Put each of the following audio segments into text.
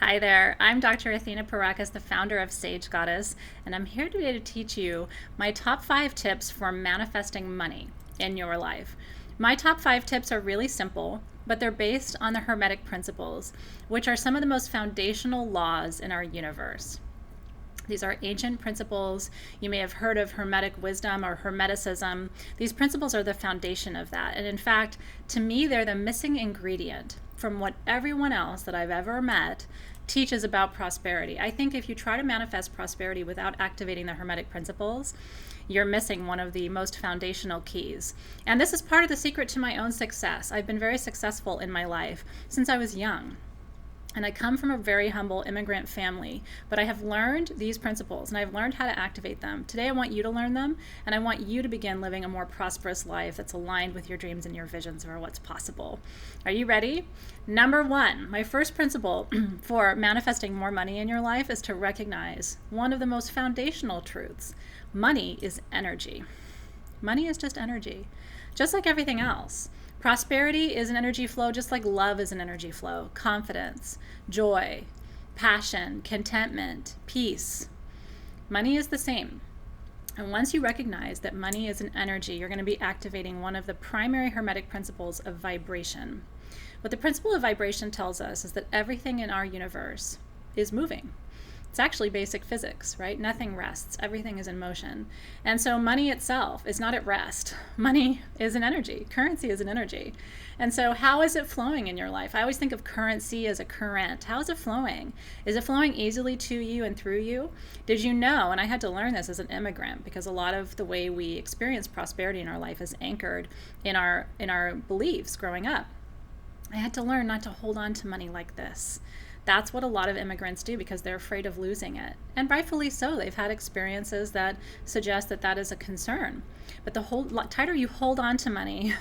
Hi there, I'm Dr. Athena Parakas, the founder of Sage Goddess, and I'm here today to teach you my top 5 tips for manifesting money in your life. My top 5 tips are really simple, but they're based on the Hermetic principles, which are some of the most foundational laws in our universe. These are ancient principles. You may have heard of Hermetic wisdom or Hermeticism. These principles are the foundation of that. And in fact, to me, they're the missing ingredient from what everyone else that I've ever met teaches about prosperity. I think if you try to manifest prosperity without activating the Hermetic principles, you're missing one of the most foundational keys. And this is part of the secret to my own success. I've been very successful in my life since I was young. And I come from a very humble immigrant family, but I have learned these principles and I've learned how to activate them. Today I want you to learn them, and I want you to begin living a more prosperous life that's aligned with your dreams and your visions for what's possible. Are you ready? Number 1, my first principle for manifesting more money in your life is to recognize one of the most foundational truths. Money is energy. Money is just energy, just like everything else. Prosperity is an energy flow, just like love is an energy flow. Confidence, joy, passion, contentment, peace. Money is the same. And once you recognize that money is an energy, you're going to be activating one of the primary Hermetic principles of vibration. What the principle of vibration tells us is that everything in our universe is moving. It's actually basic physics, right? Nothing rests. Everything is in motion. And so money itself is not at rest. Money is an energy. Currency is an energy. And so how is it flowing in your life? I always think of currency as a current. How is it flowing? Is it flowing easily to you and through you? Did you know, and I had to learn this as an immigrant, because a lot of the way we experience prosperity in our life is anchored in our beliefs growing up. I had to learn not to hold on to money like this. That's what a lot of immigrants do because they're afraid of losing it. And rightfully so. They've had experiences that suggest that that is a concern. But the tighter you hold on to money,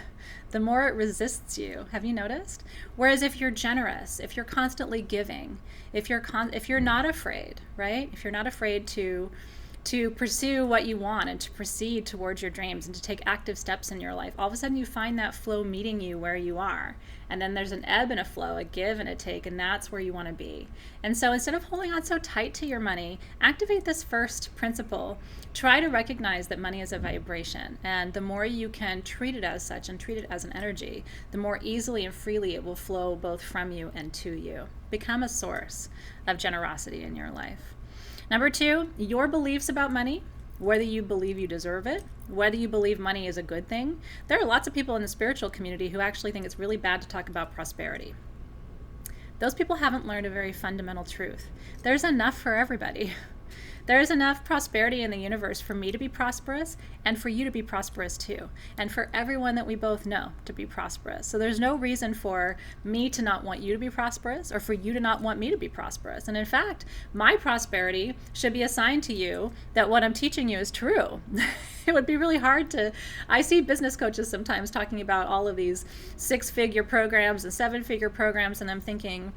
the more it resists you. Have you noticed? Whereas if you're generous, if you're constantly giving, if you're not afraid, right? If you're not afraid to pursue what you want and to proceed towards your dreams and to take active steps in your life, all of a sudden you find that flow meeting you where you are. And then there's an ebb and a flow, a give and a take, and that's where you want to be. And so instead of holding on so tight to your money, activate this first principle. Try to recognize that money is a vibration. And the more you can treat it as such and treat it as an energy, the more easily and freely it will flow both from you and to you. Become a source of generosity in your life. Number 2, your beliefs about money, whether you believe you deserve it, whether you believe money is a good thing. There are lots of people in the spiritual community who actually think it's really bad to talk about prosperity. Those people haven't learned a very fundamental truth. There's enough for everybody. There's enough prosperity in the universe for me to be prosperous and for you to be prosperous too. And for everyone that we both know to be prosperous. So there's no reason for me to not want you to be prosperous or for you to not want me to be prosperous. And in fact, my prosperity should be a sign to you that what I'm teaching you is true. It would be really hard I see business coaches sometimes talking about all of these 6-figure programs and 7-figure programs, and I'm thinking,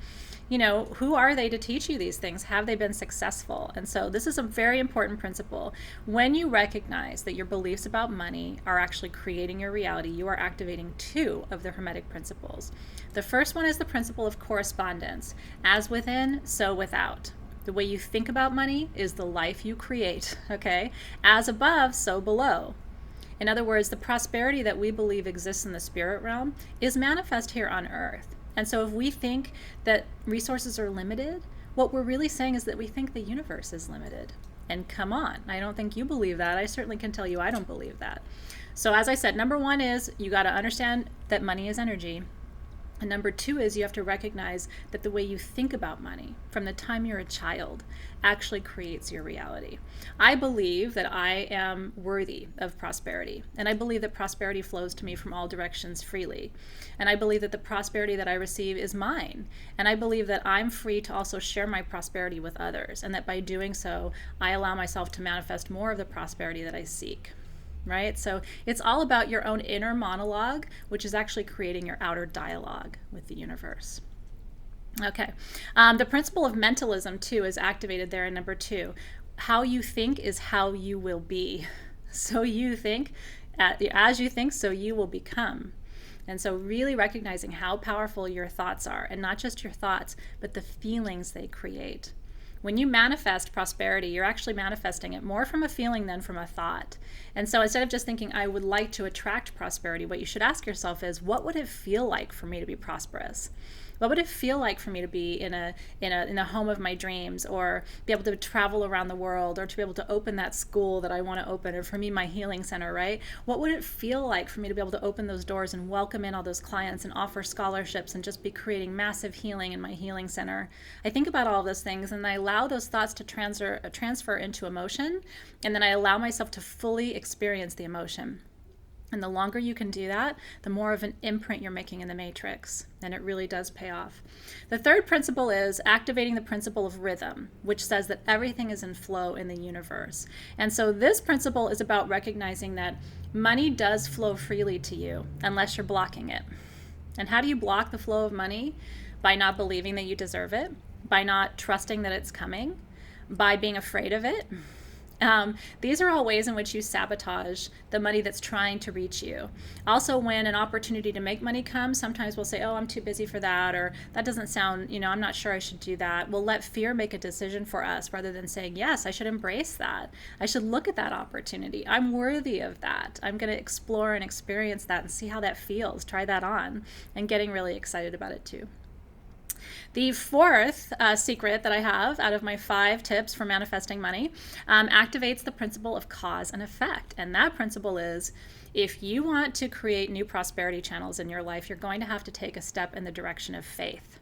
who are they to teach you these things? Have they been successful? And so this is a very important principle. When you recognize that your beliefs about money are actually creating your reality, you are activating 2 of the Hermetic principles. The first one is the principle of correspondence. As within, so without. The way you think about money is the life you create, okay? As above, so below. In other words, the prosperity that we believe exists in the spirit realm is manifest here on earth. And so if we think that resources are limited, what we're really saying is that we think the universe is limited. And come on, I don't think you believe that. I certainly can tell you I don't believe that. So as I said, number 1 is you got to understand that money is energy. And number 2 is you have to recognize that the way you think about money from the time you're a child actually creates your reality. I believe that I am worthy of prosperity. And I believe that prosperity flows to me from all directions freely. And I believe that the prosperity that I receive is mine. And I believe that I'm free to also share my prosperity with others. And that by doing so, I allow myself to manifest more of the prosperity that I seek. Right? So it's all about your own inner monologue, which is actually creating your outer dialogue with the universe. Okay. The principle of mentalism, too, is activated there in number 2. How you think is how you will be. So you think, as you think, so you will become. And so really recognizing how powerful your thoughts are, and not just your thoughts, but the feelings they create. When you manifest prosperity, you're actually manifesting it more from a feeling than from a thought. And so instead of just thinking, I would like to attract prosperity, what you should ask yourself is, what would it feel like for me to be prosperous? What would it feel like for me to be in a home of my dreams, or be able to travel around the world, or to be able to open that school that I want to open, or for me, my healing center, right? What would it feel like for me to be able to open those doors and welcome in all those clients and offer scholarships and just be creating massive healing in my healing center? I think about all of those things, and I allow those thoughts to transfer into emotion, and then I allow myself to fully experience the emotion. And the longer you can do that, the more of an imprint you're making in the matrix. And it really does pay off. The third principle is activating the principle of rhythm, which says that everything is in flow in the universe. And so this principle is about recognizing that money does flow freely to you unless you're blocking it. And how do you block the flow of money? By not believing that you deserve it, by not trusting that it's coming, by being afraid of it. These are all ways in which you sabotage the money that's trying to reach you. Also, when an opportunity to make money comes, sometimes we'll say, oh, I'm too busy for that, or that doesn't sound, I'm not sure I should do that. We'll let fear make a decision for us rather than saying, yes, I should embrace that. I should look at that opportunity. I'm worthy of that. I'm going to explore and experience that and see how that feels. Try that on, and getting really excited about it too. The fourth secret that I have out of my 5 tips for manifesting money activates the principle of cause and effect. And that principle is, if you want to create new prosperity channels in your life, you're going to have to take a step in the direction of faith.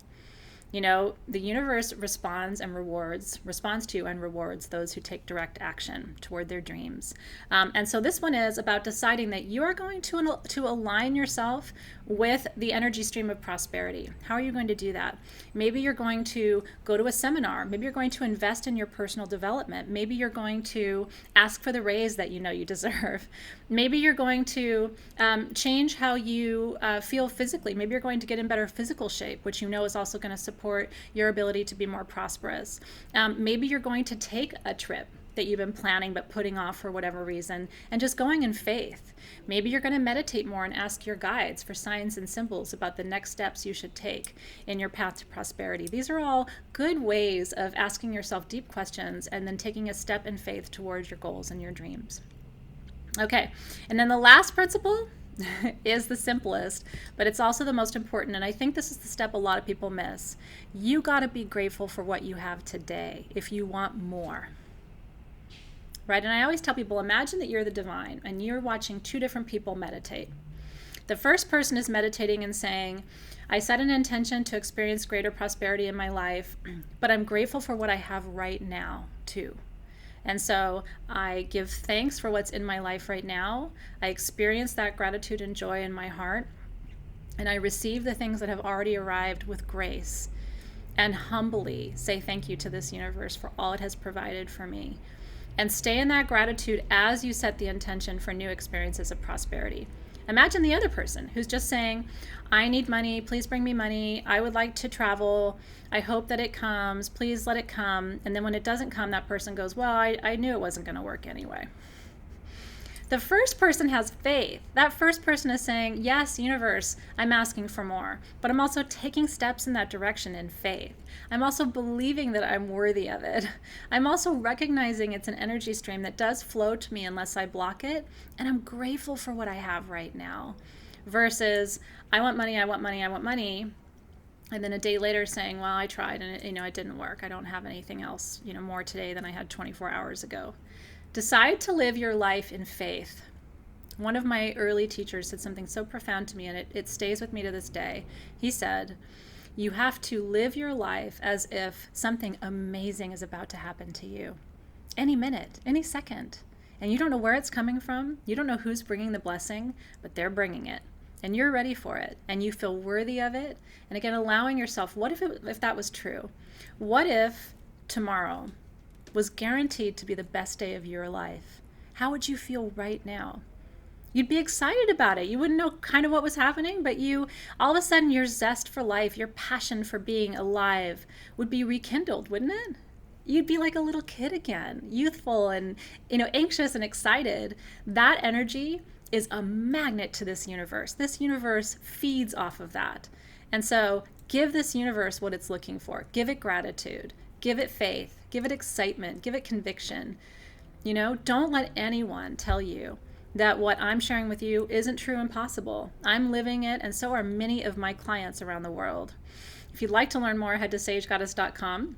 The universe responds to and rewards those who take direct action toward their dreams. And so this one is about deciding that you are going to align yourself with the energy stream of prosperity. How are you going to do that? Maybe you're going to go to a seminar. Maybe you're going to invest in your personal development. Maybe you're going to ask for the raise that you know you deserve. Maybe you're going to change how you feel physically. Maybe you're going to get in better physical shape, which you know is also going to support your ability to be more prosperous. Maybe you're going to take a trip that you've been planning but putting off for whatever reason, and just going in faith. Maybe you're going to meditate more and ask your guides for signs and symbols about the next steps you should take in your path to prosperity. These are all good ways of asking yourself deep questions and then taking a step in faith towards your goals and your dreams. Okay, and then the last principle is the simplest, but it's also the most important, and I think this is the step a lot of people miss. You got to be grateful for what you have today if you want more. Right? And I always tell people, imagine that you're the divine and you're watching 2 different people meditate. The first person is meditating and saying, I set an intention to experience greater prosperity in my life, but I'm grateful for what I have right now too. And so I give thanks for what's in my life right now. I experience that gratitude and joy in my heart, and I receive the things that have already arrived with grace, and humbly say thank you to this universe for all it has provided for me. And stay in that gratitude as you set the intention for new experiences of prosperity. Imagine the other person who's just saying, I need money, please bring me money, I would like to travel, I hope that it comes, please let it come. And then when it doesn't come, that person goes, well, I knew it wasn't going to work anyway. The first person has faith. That first person is saying, yes, universe, I'm asking for more, but I'm also taking steps in that direction in faith. I'm also believing that I'm worthy of it. I'm also recognizing it's an energy stream that does flow to me unless I block it, and I'm grateful for what I have right now. Versus, I want money, I want money, I want money, and then a day later saying, well, I tried and it didn't work. I don't have anything else, more today than I had 24 hours ago. Decide to live your life in faith. One of my early teachers said something so profound to me, and it stays with me to this day. He said, you have to live your life as if something amazing is about to happen to you. Any minute, any second. And you don't know where it's coming from. You don't know who's bringing the blessing, but they're bringing it. And you're ready for it. And you feel worthy of it. And again, allowing yourself, what if that was true? What if tomorrow was guaranteed to be the best day of your life? How would you feel right now? You'd be excited about it. You wouldn't know kind of what was happening, but all of a sudden your zest for life, your passion for being alive would be rekindled, wouldn't it? You'd be like a little kid again, youthful and anxious and excited. That energy is a magnet to this universe. This universe feeds off of that. And so give this universe what it's looking for. Give it gratitude, give it faith, give it excitement, give it conviction. You know, don't let anyone tell you that what I'm sharing with you isn't true and possible. I'm living it, and so are many of my clients around the world. If you'd like to learn more, head to sagegoddess.com.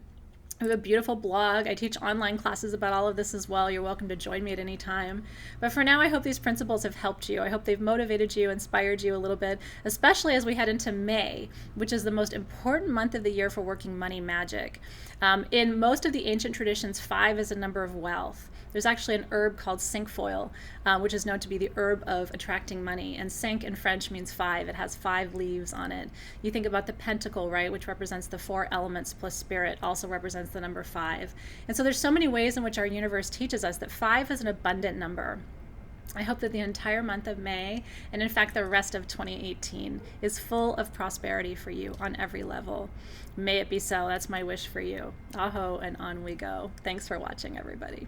I have a beautiful blog. I teach online classes about all of this as well. You're welcome to join me at any time. But for now, I hope these principles have helped you. I hope they've motivated you, inspired you a little bit, especially as we head into May, which is the most important month of the year for working money magic. In most of the ancient traditions, 5 is a number of wealth. There's actually an herb called cinquefoil, which is known to be the herb of attracting money. And cinq in French means 5. It has 5 leaves on it. You think about the pentacle, right, which represents the 4 elements plus spirit, also represents the number 5. And so there's so many ways in which our universe teaches us that 5 is an abundant number. I hope that the entire month of May, and in fact the rest of 2018, is full of prosperity for you on every level. May it be so. That's my wish for you. Aho, and on we go. Thanks for watching, everybody.